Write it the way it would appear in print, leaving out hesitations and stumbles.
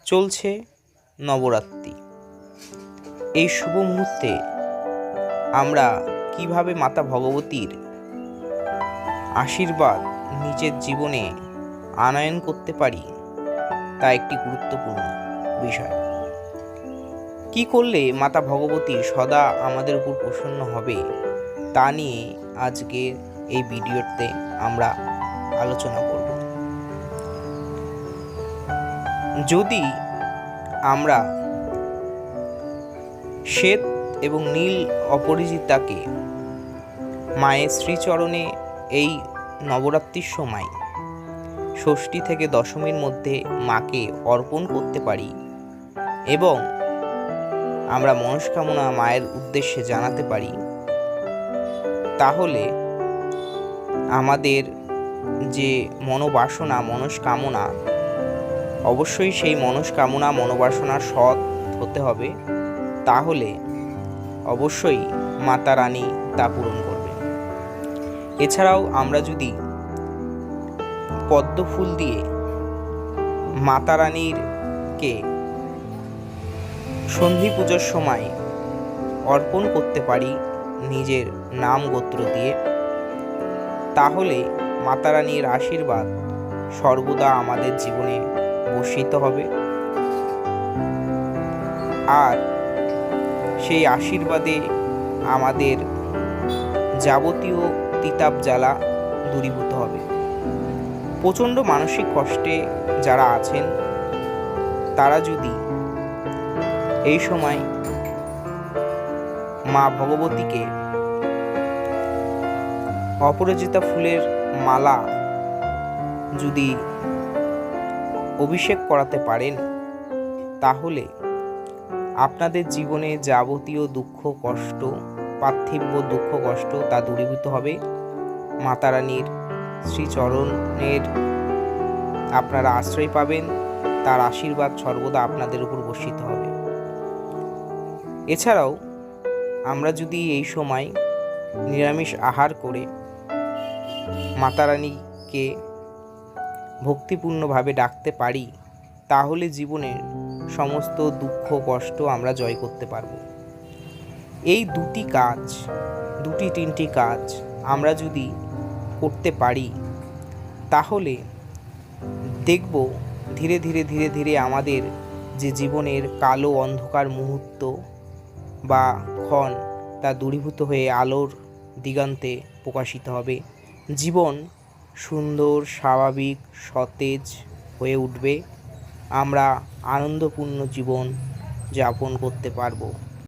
চলছে নবরাত্রি। এই শুভ মুহূর্তে আমরা কিভাবে মাতা ভগবতীর আশীর্বাদ নিজের জীবনে আনয়ন করতে পারি তা একটি গুরুত্বপূর্ণ বিষয়। কি করলে মাতা ভগবতী সদা আমাদের উপর প্রসন্ন হবে তা নিয়ে আজকের এই ভিডিওতে আমরা আলোচনা করব। যদি আমরা শ্বেত এবং নীল অপরাজিতাকে মায়ের শ্রীচরণে এই নবরাত্রির সময় ষষ্ঠী থেকে দশমীর মধ্যে মাকে অর্পণ করতে পারি এবং আমরা মনস্কামনা মায়ের উদ্দেশ্যে জানাতে পারি, তাহলে আমাদের যে মনস্কামনা অবশ্যই সেই মনোবাসনা সৎ হতে হবে। তাহলে অবশ্যই মাতা রানী তা পূরণ করবে। এছাড়াও আমরা যদি পদ্ম ফুল দিয়ে মাতা রানীরকে সন্ধি পুজোর সময় অর্পণ করতে পারি নিজের নাম গোত্র দিয়ে, তাহলে মাতা রানীর আশীর্বাদ সর্বদা আমাদের জীবনে বর্ষিত হবে আর সেই আশীর্বাদে আমাদের যাবতীয় তিতাব জ্বালা দূরীভূত হবে। প্রচণ্ড মানসিক কষ্টে যারা আছেন তারা যদি এই সময় মা ভগবতীকে অপরাজিতা ফুলের মালা যদি অভিষেক করাতে পারেন, তাহলে আপনাদের জীবনে যাবতীয় দুঃখ কষ্ট, পার্থিব দুঃখ কষ্ট তা দূরীভূত হবে। মাতা রানীর শ্রীচরণের আপনারা আশ্রয় পাবেন, তার আশীর্বাদ সর্বদা আপনাদের উপর বর্ষিত হবে। এছাড়াও আমরা যদি এই সময় নিরামিষ আহার করে মাতা রানীকে ভক্তিপূর্ণভাবে ডাকতে পারি, তাহলে জীবনের সমস্ত দুঃখ কষ্ট আমরা জয় করতে পারব। এই তিনটি কাজ আমরা যদি করতে পারি, তাহলে দেখব ধীরে ধীরে আমাদের যে জীবনের কালো অন্ধকার মুহূর্ত বা ক্ষণ তা দূরীভূত হয়ে আলোর দিগন্তে প্রকাশিত হবে। জীবন সুন্দর, স্বাভাবিক, সতেজ হয়ে উঠবে। আমরা আনন্দপূর্ণ জীবন যাপন করতে পারব।